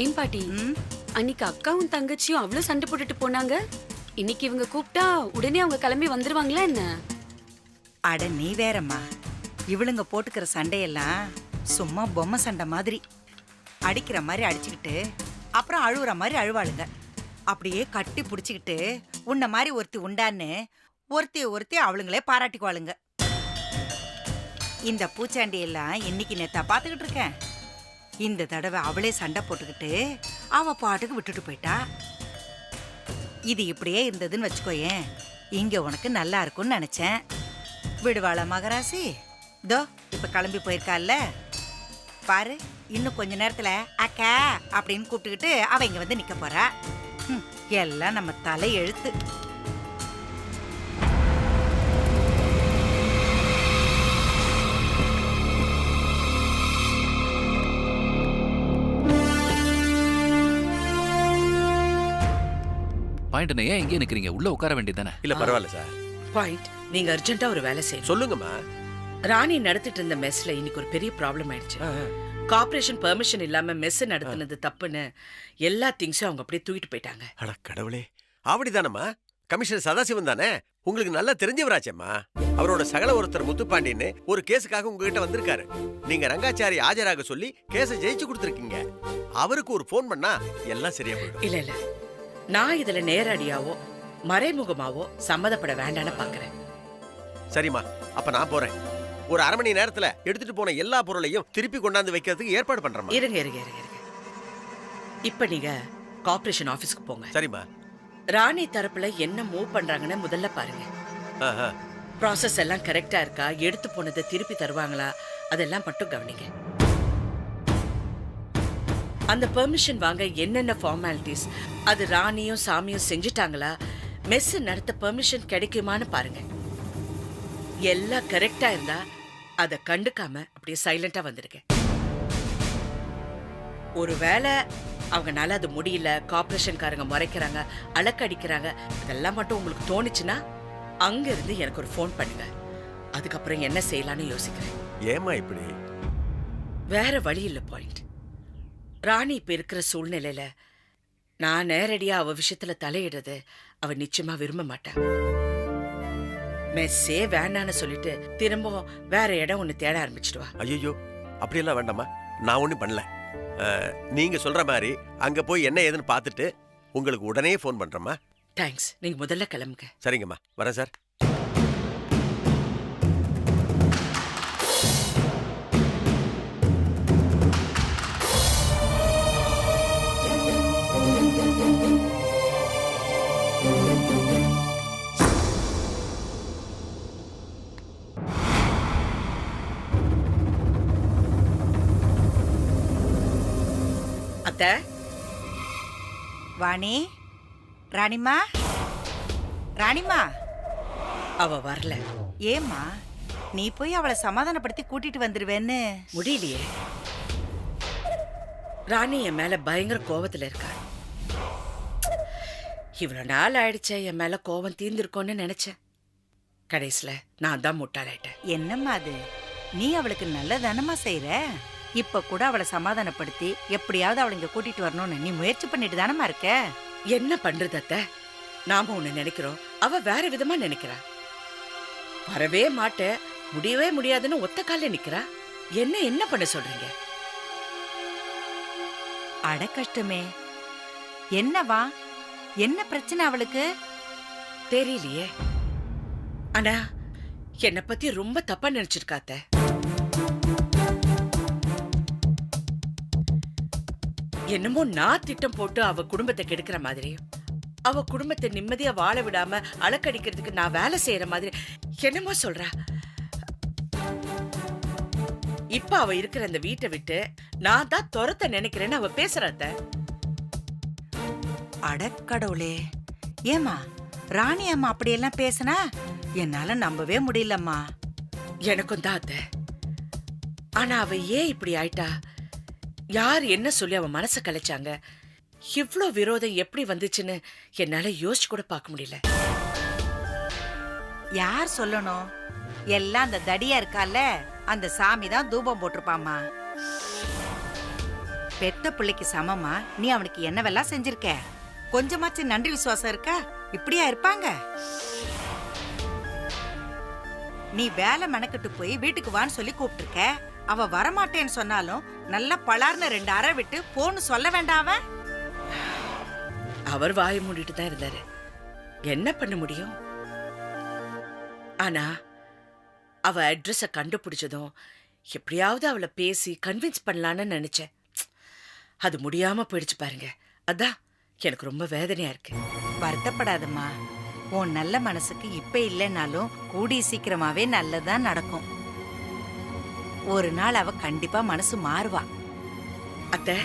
ஏன் பாட்டி, அன்னைக்கு அக்காவும் தங்கச்சியும் அவ்வளவு சண்டை போட்டுட்டு போனாங்க. இன்னைக்கு இவங்க கூப்பிட்டா உடனே அவங்க கிளம்பி வந்துருவாங்களா என்ன? அட நீ வேறம்மா, இவளுங்க போட்டுக்கிற சண்டையெல்லாம் சும்மா பொம்மை சண்டை மாதிரி. அடிக்கிற மாதிரி அடிச்சுக்கிட்டு அப்புறம் அழுவுற மாதிரி அழுவாளுங்க. அப்படியே கட்டி பிடிச்சிக்கிட்டு உன்ன மாதிரி ஒருத்தி உண்டான்னு ஒருத்தி அவளுங்களே பாராட்டிக்குவாளுங்க. இந்த பூச்சாண்டியெல்லாம் இன்னைக்கு நேத்தா பாத்துக்கிட்டு இருக்கேன். இந்த தடவை அவளே சண்டை போட்டுக்கிட்டு அவ பாட்டுக்கு விட்டுட்டு போயிட்டா. இது இப்படியே இருந்ததுன்னு வச்சுக்கோயேன், இங்க உனக்கு நல்லா இருக்கும்னு நினைச்சேன். விடுவாள மகராசி? தோ இப்ப கிளம்பி போயிருக்கால பாரு. இன்னும் கொஞ்ச நேரத்துல அக்கா அப்படின்னு கூப்பிட்டுக்கிட்டு அவ இங்க வந்து நிக்க போறா. எல்லாம் நம்ம தலை எழுத்து. பாயிண்ட் ஏன் இங்கே நிக்கிறீங்க? உள்ள உட்கார வேண்டியதானே? இல்ல பரவாயில்ல சார். பாயிண்ட், நீங்க அர்ஜென்ட்டா ஒரு வேலை செய்யணும். சொல்லுங்கம்மா. ராணி நடத்திட்டு இருந்த மெஸ்ல இன்னைக்கு ஒரு பெரிய ப்ராப்ளம் ஆயிடுச்சு. கார்ப்பரேஷன் பெர்மிஷன் இல்லாம மெஸ் நடத்துனது தப்புன்னு எல்லா திங்ஸும் அவங்க அப்படியே தூக்கிட்டு போயிட்டாங்க. அட கடவுளே, அப்படிதானம்மா? கமிஷனர் சதாசிவம் தானே? உங்களுக்கு நல்லா தெரிஞ்சவராச்சேம்மா. அவரோட சகல ஒருத்தர் முத்துப்பாண்டின்னு ஒரு கேஸுக்காக உங்ககிட்ட வந்திருக்காரு. நீங்க ரங்காச்சாரி ஆஜராக சொல்லி கேஸை ஜெயிச்சு கொடுத்துருக்கீங்க. அவருக்கு ஒரு போன் பண்ணா எல்லாம் சரியா போயிடும். இல்ல இல்ல, நான் இதுல நேரடியாவோ மறைமுகமாவோ சம்மதப்பட வேண்டான்னு பாக்குறேன். சரிம்மா, அப்ப நான் போறேன். ஒரு அரை மணி நேரத்துல எடுத்துட்டு போன எல்லா பொருளையும் திருப்பி கொண்டாந்து வைக்கிறதுக்கு ஏற்பாடு பண்றேன். இருங்க. இப்ப நீங்க கார்ப்பரேஷன் ஆபீஸ்க்கு போங்க. சரிம்மா. ராணி தரப்புல என்ன மூவ் பண்றாங்கன்னு முதல்ல பாருங்க. ப்ராசஸ் எல்லாம் கரெக்டா இருக்கா, எடுத்து போனதை திருப்பி தருவாங்களா, அதெல்லாம் மட்டும் கவனிங்க. அந்த பெர்மிஷன் வாங்க என்னென்ன ஃபார்மாலிட்டிஸ், அது ராணியும் சாமியும் செஞ்சுட்டாங்களா, மெஸ் நடத்த பெர்மிஷன் கிடைக்குமான்னு பாருங்க. எல்லாம் கரெக்டா இருந்தா அதை கண்டுக்காம அப்படியே சைலண்டா வந்துருங்க. ஒருவேளை அவங்கனால அது முடியல, கார்ப்பரேஷன்காரங்க முறைக்கிறாங்க, அலக்கடிக்கிறாங்க, இதெல்லாம் மட்டும் உங்களுக்கு தோணுச்சுன்னா அங்க இருந்து எனக்கு ஒரு ஃபோன் பண்ணுங்க. அதுக்கப்புறம் என்ன செய்யலான்னு யோசிக்கிறேன். ஏமா இப்படி? வேற வழி இல்ல பாயிண்ட். ராணி இப்ப இருக்கிற சூழ்நிலையில நான் நேரடியா அவ விஷயத்துல தலையிடுறது அவ நிச்சயமா விரும்ப மாட்டா. மெஸ்ஸே வேண்டான்னு சொல்லிட்டு திரும்ப வேற இடம் ஒண்ணு தேட ஆரம்பிச்சிடுவா. ஐயோ, அப்படியெல்லாம் வேண்டாமா. நான் ஒண்ணும் பண்ணல. நீங்க சொல்ற மாதிரி அங்க போய் என்ன ஏதுன்னு பார்த்துட்டு உங்களுக்கு உடனே ஃபோன் பண்றேம்மா. தேங்க்ஸ். நீங்க முதல்ல கிளம்புங்க. சரிங்கம்மா, வரேன் சார். அத்தை. வாணி, ராணிமா, ராணிமா. அவ வரல. ஏம்மா, நீ போய் அவளை சமாதானப்படுத்தி கூட்டிட்டு வந்துருவேன்னு? முடியலையே. ராணி என் மேல பயங்கர கோபத்துல இருக்கா. இவ்வளவு நாள் ஆயிடுச்சே என் மேல கோபம் தீர்ந்திருக்கோன்னு நினைச்சேன். கடைசியில நான் தான் முட்டாளாயிட்டேன். என்னம்மா அது? நீ அவளுக்கு நல்லதானமா செய்யற. இப்ப கூட அவளை சமாதானப்படுத்தி எப்படியாவது அவளை இங்க கூட்டிட்டு வரணும்னு நீ முயற்சி பண்ணிட்டு தானமா இருக்க. என்ன பண்றது அத்தை? நாம ஒண்ணு நினைக்கிறோம், அவ வேற விதமா நினைக்கிறா. வரவே மாட்டேன், முடியவே முடியாதுன்னு ஒத்த கால நிக்கிறா. என்ன பண்ண சொல்றீங்க? அட கஷ்டமே. என்னவா, என்ன பிரச்சனை அவளுக்கு? தெரியலையே. ஆனா என்ன பத்தி ரொம்ப தப்பா நினைச்சிருக்காத்த. என்னமோ நான் திட்டம் போட்டு அவ குடும்பத்தை கெடுக்கிற மாதிரியும், அவ குடும்பத்தை நிம்மதியா வாழ விடாம அலக்கடிக்கிறதுக்கு நான் வேலை செய்யற மாதிரி என்னமோ சொல்றா. இப்ப அவ இருக்கிற அந்த வீட்டை விட்டு நான் தான் துரத்த நினைக்கிறேன்னு அவ பேசுறாத்த. அடக்கடவுளே. ஏமா ராணி அம்மா அப்படியெல்லாம் பேசினா என்னால நம்பவே முடியலம்மா. எனக்கும் தான் அத்த. ஆனா அவ ஏன் இப்படி ஆயிட்டா? யார் என்ன சொல்லி அவ மனச கலைச்சாங்க? இவ்ளோ விரோதம் எப்படி வந்துச்சுன்னு என்னால யோசிச்சு கூட பார்க்க முடியல. யார் சொல்லணும்? எல்லாம் அந்த தடியா இருக்கால, அந்த சாமி தான் தூபம் போட்டிருப்பாமா. பெத்த பிள்ளைக்கு சமமா நீ அவனுக்கு என்னவெல்லாம் செஞ்சிருக்க? கொஞ்சமாச்சு நன்றி விசுவாசம் இருக்கா? இப்படியா இருப்பாங்க? நீ வேலை மெனக்கிட்டு போய் வீட்டுக்கு வான்னு சொல்லி கூப்பிட்டுருக்க. அவ வரமாட்டேன்னு சொன்னாலும் நல்லா பலார்னு 2 அறை விட்டு போன்னு சொல்ல வேண்டாம் அவன்? அவர் வாயை மூடிட்டு தான் இருந்தாரு. என்ன பண்ண முடியும்? ஆனா அவ அட்ரஸ கண்டுபிடிச்சதும் எப்படியாவது அவளை பேசி கன்வின்ஸ் பண்ணலான்னு நினைச்சேன். அது முடியாம போயிடுச்சு பாருங்க. அதான் எனக்கு ரொம்ப வேதனையா இருக்கு. வருத்தப்படாதம்மா. உன் நல்ல மனசுக்கு இப்ப இல்லைன்னாலும் கூடிய சீக்கிரமாவே நல்லதான் நடக்கும். ஒரு நாள் அவ கண்டிப்பா மனசு மாறுவா. அத்தை,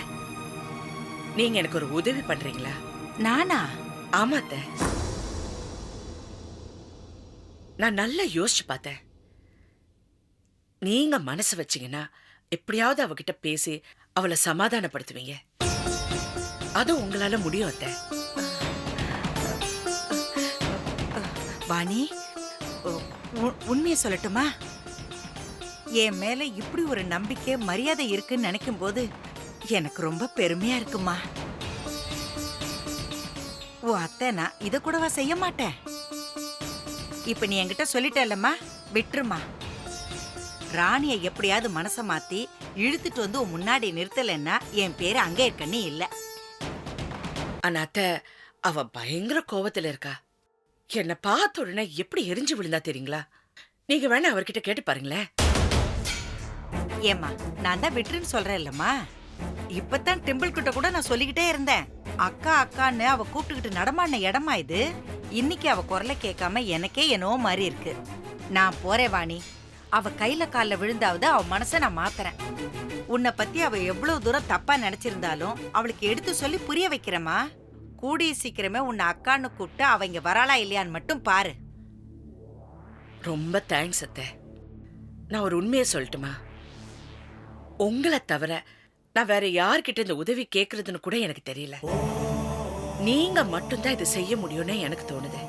நீங்க எனக்கு ஒரு உதவி பண்றீங்களா? நானா? ஆமா அத்தை. நான் நல்லா யோசிச்சு பார்த்தேன். நீங்க மனசு வச்சீங்கன்னா எப்படியாவது அவகிட்ட பேசி அவளை சமாதானப்படுத்துவீங்க. அது உங்களால முடியும் அத்தை. வாணி, உண்மையை சொல்லட்டுமா? என் மேல இப்படி ஒரு நம்பிக்கை மரியாதை இருக்குன்னு நினைக்கும் போது எனக்கு ரொம்ப பெருமையா இருக்குமா. ஓ அத்தை, நான் இத கூடவா செய்ய மாட்டேன்? இப்ப நீ என்கிட்ட சொல்லிட்டல்லம்மா, விட்டுருமா. ராணிய எப்படியாவது மனச மாத்தி இழுத்துட்டு வந்து உன் முன்னாடி நிறுத்தலைன்னா என் பேரு அங்கே இருக்கன்னு இல்ல. ஆனா அத்தை, அவ பயங்கர கோவத்துல இருக்கா. என்ன பார்த்த உடனே எப்படி எரிஞ்சு விழுந்தா தெரியுங்களா? நீங்க வேணா அவர்கிட்ட கேட்டு பாருங்களேன். ஏமா, நான் தான் விட்டுருன்னு சொல்றேன் இல்லம்மா. இப்பதான் டெம்பிள் கிட்ட கூட நான் சொல்லிக்கிட்டே இருந்தேன். அக்கா அக்கான்னு அவ கூப்பிட்டுக்கிட்டு நடமாடின இடமா இது. இன்னைக்கு அவ குரலை கேட்காம எனக்கே என்னவோ மாதிரி இருக்கு. நான் போறேன் வாணி. அவ கையில கால்ல விழுந்தாவது அவ மனச நான் மாத்துறேன். உன்னை பத்தி அவ எவ்வளவு தூரம் தப்பா நினைச்சிருந்தாலும் அவளுக்கு எடுத்து சொல்லி புரிய வைக்கிறேமா. கூடிய சீக்கிரமே உன்னை அக்கான்னு கூப்பிட்டு அவ இங்க வராளா இல்லையான்னு மட்டும் பாரு. ரொம்ப தேங்க்ஸ் அத்தை. நான் ஒரு உண்மையை சொல்லட்டுமா? உங்களை தவிர நான் வேற யார்கிட்ட இந்த உதவி கேட்கறதுன்னு கூட எனக்கு தெரியல. நீங்க மட்டும்தான் இதை செய்ய முடியும்னு எனக்கு தோணுது.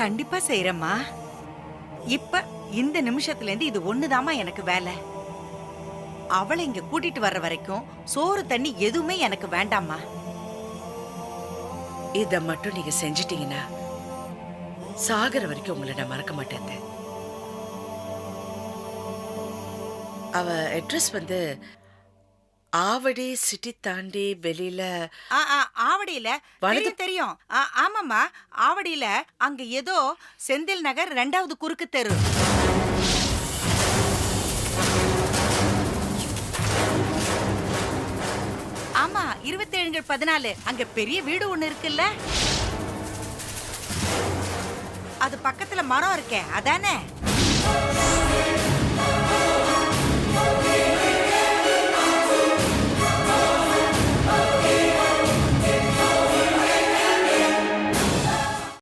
கண்டிப்பா செய்யறேம்மா. இப்ப இந்த நிமிஷத்துல இருந்து இது ஒண்ணுதாம்மா எனக்கு வேலை. அவளை இங்க கூட்டிட்டு வர்ற வரைக்கும் சோறு தண்ணி எதுவுமே எனக்கு வேண்டாம்மா. இத மட்டும் நீங்க செஞ்சிட்டீங்கன்னா சாகர வரைக்கும் உங்களை நான் மறக்க மாட்டேன். அவ அட்ரஸ் வந்து ஆவடி சிட்டி தாண்டி வெளியில. ஆவடியில தெரியும். ஆமாம்மா, ஆவடியில அங்க ஏதோ செந்தில் நகர் 2வது குறுக்கு தெரு. ஆமா, 27/14 அங்க பெரிய வீடு ஒண்ணு இருக்குல்ல, அது பக்கத்துல மரம் இருக்கே, அதானே?